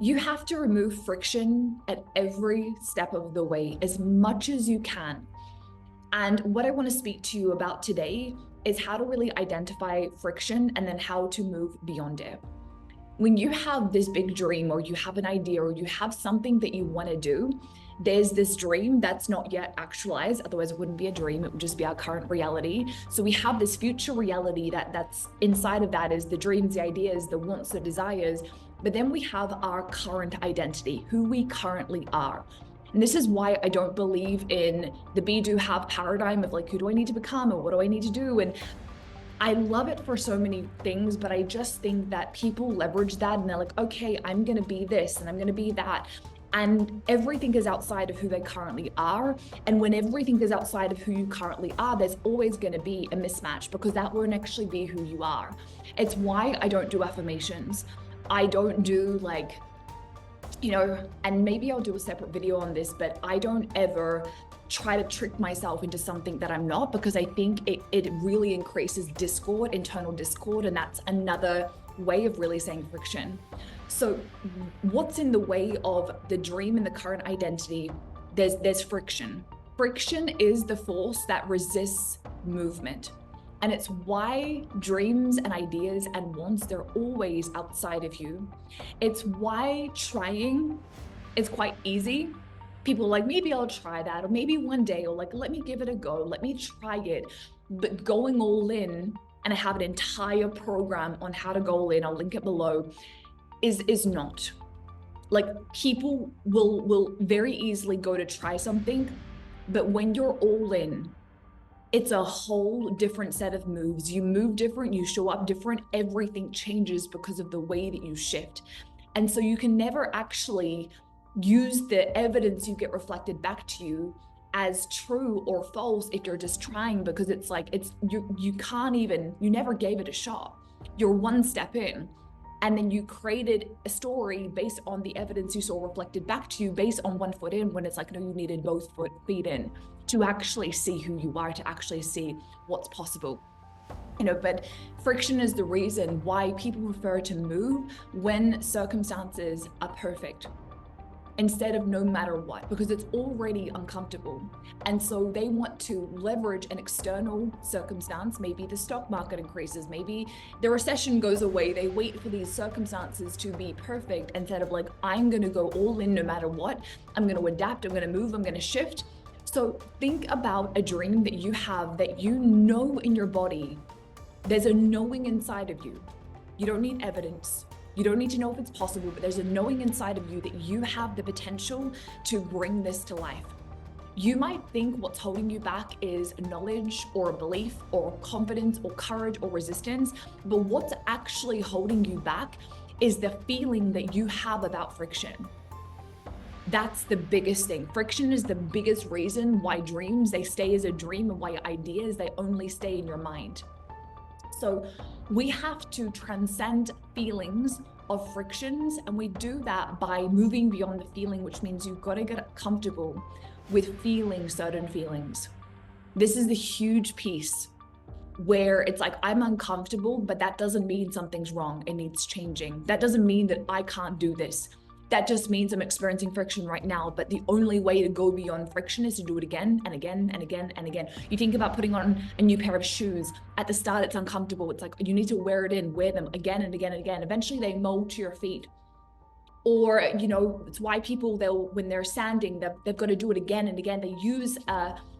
You have to remove friction at every step of the way as much as you can. And what I want to speak to you about today is how to really identify friction and then how to move beyond it. When you have this big dream or you have an idea or you have something that you want to do, there's this dream that's not yet actualized. Otherwise, it wouldn't be a dream. It would just be our current reality. So we have this future reality that's inside of that is the dreams, the ideas, the wants, the desires. But then we have our current identity, who we currently are. And this is why I don't believe in the be, do, have paradigm of like, who do I need to become or what do I need to do? And I love it for so many things, but I just think that people leverage that and they're like, okay, I'm going to be this and I'm going to be that. And everything is outside of who they currently are. And when everything is outside of who you currently are, there's always going to be a mismatch because that won't actually be who you are. It's why I don't do affirmations. I don't do and maybe I'll do a separate video on this, but I don't ever try to trick myself into something that I'm not, because I think it really increases discord, internal discord, and that's another way of really saying friction. So what's in the way of the dream and the current identity? There's friction. Friction is the force that resists movement. And it's why dreams and ideas and wants, they're always outside of you. It's why trying is quite easy. People are like, maybe I'll try that, or maybe one day, or like, let me give it a go, let me try it. But going all in, and I have an entire program on how to go all in, I'll link it below, is not. Like, people will very easily go to try something, but when you're all in, it's a whole different set of moves. You move different, you show up different, everything changes because of the way that you shift. And so you can never actually use the evidence you get reflected back to you as true or false if you're just trying, because it's like, you never gave it a shot. You're one step in. And then you created a story based on the evidence you saw reflected back to you based on 1 foot in, when it's like, no, you needed both feet in to actually see who you are, to actually see what's possible. But friction is the reason why people prefer to move when circumstances are perfect instead of no matter what, because it's already uncomfortable. And so they want to leverage an external circumstance. Maybe the stock market increases, maybe the recession goes away. They wait for these circumstances to be perfect instead of like, I'm going to go all in no matter what. I'm going to adapt, I'm going to move, I'm going to shift. So think about a dream that you have that you know in your body. There's a knowing inside of you. You don't need evidence. You don't need to know if it's possible, but there's a knowing inside of you that you have the potential to bring this to life. You might think what's holding you back is knowledge or a belief or confidence or courage or resistance, but what's actually holding you back is the feeling that you have about friction. That's the biggest thing. Friction is the biggest reason why dreams, they stay as a dream, and why ideas, they only stay in your mind. So we have to transcend feelings of frictions, and we do that by moving beyond the feeling, which means you've got to get comfortable with feeling certain feelings. This is the huge piece where it's like, I'm uncomfortable, but that doesn't mean something's wrong. It needs changing. That doesn't mean that I can't do this. That just means I'm experiencing friction right now, but the only way to go beyond friction is to do it again and again and again and again. You think about putting on a new pair of shoes. At the start, it's uncomfortable. It's like, you need to wear them again and again and again. Eventually they mold to your feet. Or, it's why people, when they're sanding, they've got to do it again and again. They use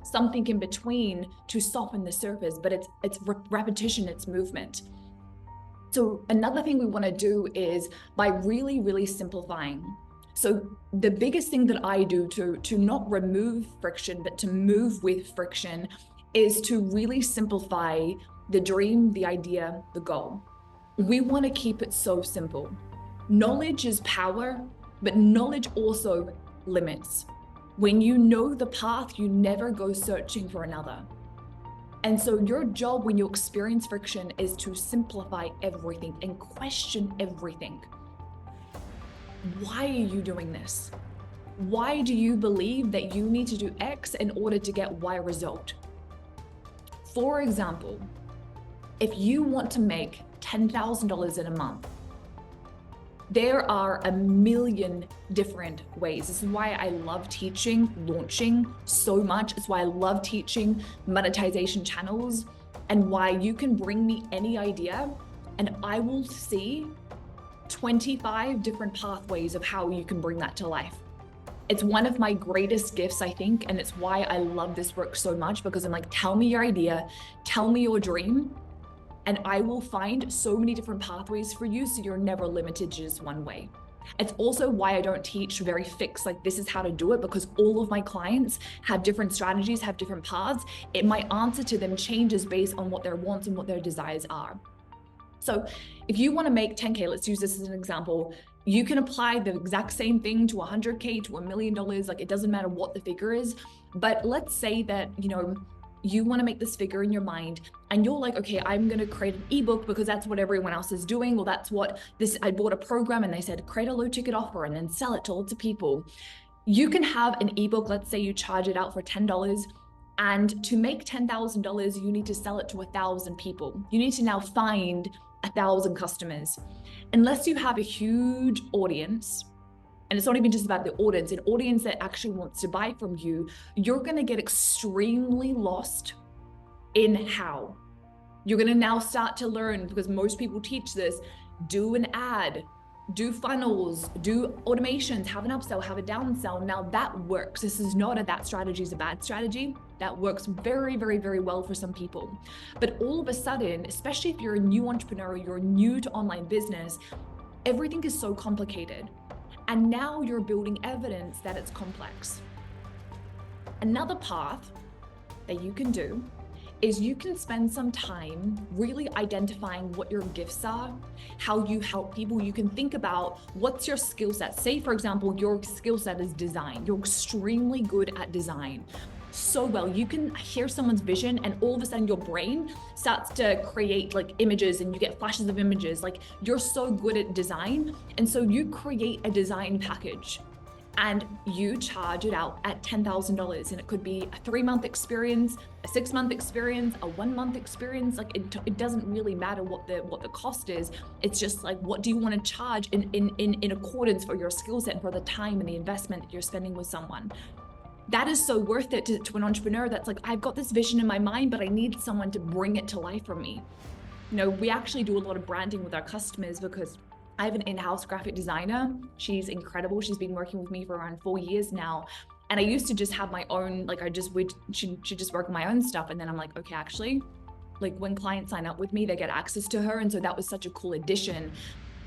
something in between to soften the surface, but it's repetition, it's movement. So another thing we want to do is by really, really simplifying. So the biggest thing that I do to not remove friction, but to move with friction, is to really simplify the dream, the idea, the goal. We want to keep it so simple. Knowledge is power, but knowledge also limits. When you know the path, you never go searching for another. And so your job when you experience friction is to simplify everything and question everything. Why are you doing this? Why do you believe that you need to do X in order to get Y result? For example, if you want to make $10,000 in a month, There are a million different ways. This is why I love teaching launching so much. It's why I love teaching monetization channels, and why you can bring me any idea and I will see 25 different pathways of how you can bring that to life. It's one of my greatest gifts, I think, and it's why I love this work so much, because I'm like, tell me your idea, tell me your dream, and I will find so many different pathways for you so you're never limited to just one way. It's also why I don't teach very fixed, like this is how to do it, because all of my clients have different strategies, have different paths. My answer to them changes based on what their wants and what their desires are. So if you want to make 10K, let's use this as an example, you can apply the exact same thing to 100K, to $1 million, like it doesn't matter what the figure is. But let's say that, you want to make this figure in your mind and you're like, okay, I'm going to create an ebook because that's what everyone else is doing. Or that's what I bought a program and they said, create a low ticket offer and then sell it to lots of people. You can have an ebook. Let's say you charge it out for $10. And to make $10,000, you need to sell it to 1,000 people. You need to now find 1,000 customers. Unless you have a huge audience, and it's not even just about the audience, an audience that actually wants to buy from you, you're going to get extremely lost in how. You're going to now start to learn, because most people teach this, do an ad, do funnels, do automations, have an upsell, have a downsell. Now that works. This is not that strategy is a bad strategy. That works very, very, very well for some people. But all of a sudden, especially if you're a new entrepreneur, you're new to online business, everything is so complicated. And now you're building evidence that it's complex. Another path that you can do is you can spend some time really identifying what your gifts are, how you help people. You can think about what's your skill set. Say, for example, your skill set is design. You're extremely good at design. So well, you can hear someone's vision and all of a sudden your brain starts to create like images and you get flashes of images. Like you're so good at design. And so you create a design package and you charge it out at $10,000. And it could be a 3-month experience, a 6-month experience, a 1-month experience. Like it doesn't really matter what the cost is. It's just like, what do you want to charge in accordance for your skill set and for the time and the investment that you're spending with someone. That is so worth it to an entrepreneur that's like, I've got this vision in my mind, but I need someone to bring it to life for me. We actually do a lot of branding with our customers because I have an in-house graphic designer. She's incredible. She's been working with me for around 4 years now. And I used to just have my own, like she'd just work on my own stuff. And then I'm like, okay, actually, like when clients sign up with me, they get access to her. And so that was such a cool addition.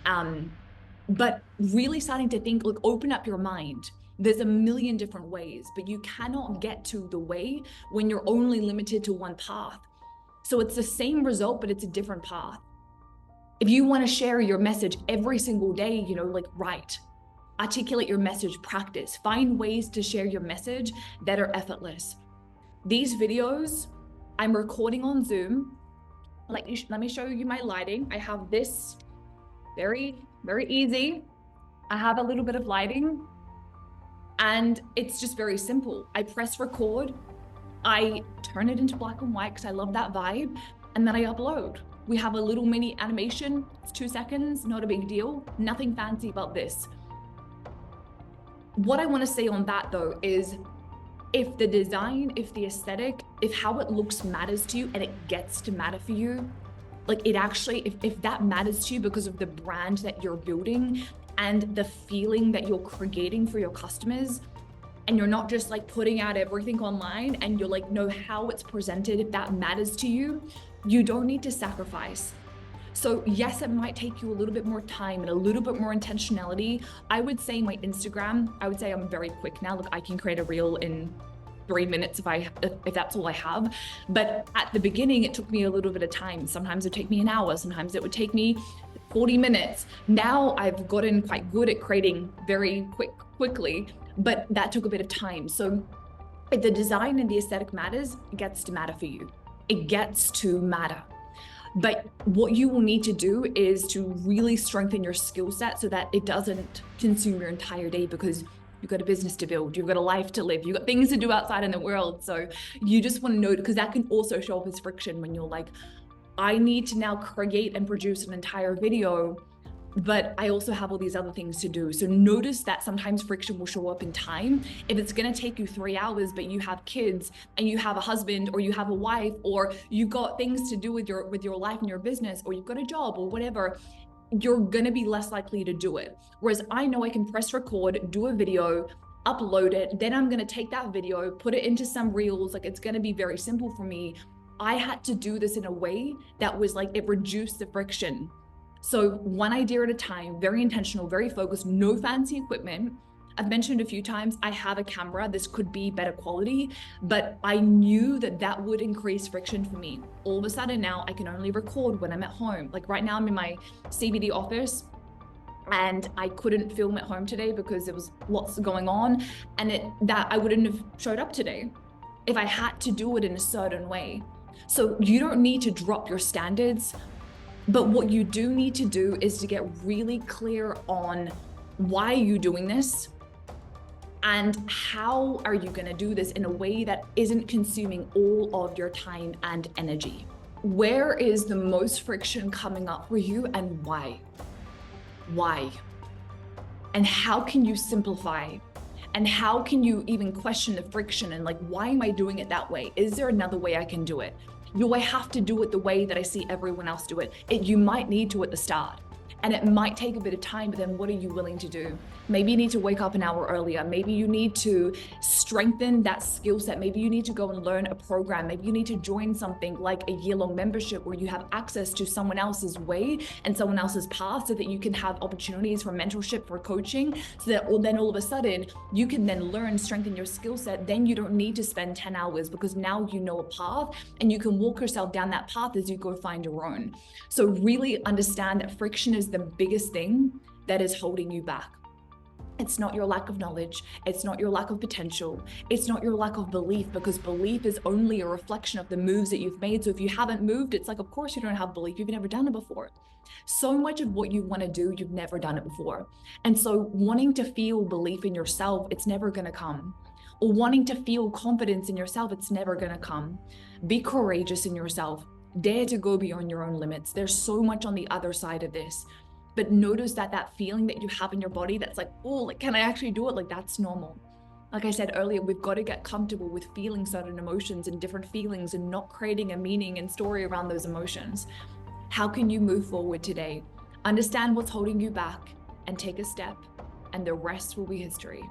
But really starting to think, like, open up your mind. There's a million different ways, but you cannot get to the way when you're only limited to one path. So it's the same result, but it's a different path. If you want to share your message every single day, write, articulate your message, practice, find ways to share your message that are effortless. These videos I'm recording on Zoom. Let me show you my lighting. I have this very, very easy. I have a little bit of lighting. And it's just very simple. I press record, I turn it into black and white because I love that vibe, and then I upload. We have a little mini animation, it's 2 seconds, not a big deal, nothing fancy about this. What I want to say on that though is, if the design, if the aesthetic, if how it looks matters to you and it gets to matter for you, like it actually, if that matters to you because of the brand that you're building, and the feeling that you're creating for your customers, and you're not just like putting out everything online and you're like, know how it's presented, if that matters to you, you don't need to sacrifice. So yes, it might take you a little bit more time and a little bit more intentionality. I would say my Instagram, I would say I'm very quick now. Look, I can create a reel in 3 minutes if that's all I have. But at the beginning, it took me a little bit of time. Sometimes it would take me an hour, sometimes it would take me 40 minutes. Now I've gotten quite good at creating very quickly, but that took a bit of time. So if the design and the aesthetic matters, it gets to matter for you. It gets to matter. But what you will need to do is to really strengthen your skill set so that it doesn't consume your entire day, because you've got a business to build, you've got a life to live, you've got things to do outside in the world. So you just want to know, because that can also show up as friction when you're like, I need to now create and produce an entire video, but I also have all these other things to do. So notice that sometimes friction will show up in time. If it's going to take you 3 hours, but you have kids and you have a husband or you have a wife, or you got things to do with your life and your business, or you've got a job or whatever, you're going to be less likely to do it. Whereas I know I can press record, do a video, upload it, then I'm going to take that video, put it into some reels. Like, it's going to be very simple for me. I had to do this in a way that was like, it reduced the friction. So one idea at a time, very intentional, very focused, no fancy equipment. I've mentioned a few times, I have a camera. This could be better quality, but I knew that that would increase friction for me. All of a sudden now I can only record when I'm at home. Like right now I'm in my CBD office and I couldn't film at home today because there was lots going on, and that I wouldn't have showed up today if I had to do it in a certain way. So you don't need to drop your standards. But what you do need to do is to get really clear on why you're doing this and how are you going to do this in a way that isn't consuming all of your time and energy. Where is the most friction coming up for you, and why? Why? And how can you simplify? And how can you even question the friction and like, why am I doing it that way? Is there another way I can do it? Do I have to do it the way that I see everyone else do it? You might need to at the start, and it might take a bit of time, but then what are you willing to do? Maybe you need to wake up an hour earlier. Maybe you need to strengthen that skill set. Maybe you need to go and learn a program. Maybe you need to join something like a year-long membership where you have access to someone else's way and someone else's path, so that you can have opportunities for mentorship, for coaching, so that then all of a sudden you can then learn, strengthen your skill set. Then you don't need to spend 10 hours because now you know a path and you can walk yourself down that path as you go find your own. So really understand that friction is the biggest thing that is holding you back. It's not your lack of knowledge. It's not your lack of potential. It's not your lack of belief, because belief is only a reflection of the moves that you've made. So if you haven't moved, it's like, of course you don't have belief. You've never done it before. So much of what you want to do, you've never done it before. And so wanting to feel belief in yourself, it's never going to come. Or wanting to feel confidence in yourself, it's never going to come. Be courageous in yourself. Dare to go beyond your own limits. There's so much on the other side of this. But notice that feeling that you have in your body that's like, oh, like, can I actually do it? Like, that's normal. Like I said earlier, we've got to get comfortable with feeling certain emotions and different feelings and not creating a meaning and story around those emotions. How can you move forward today? Understand what's holding you back and take a step, and the rest will be history.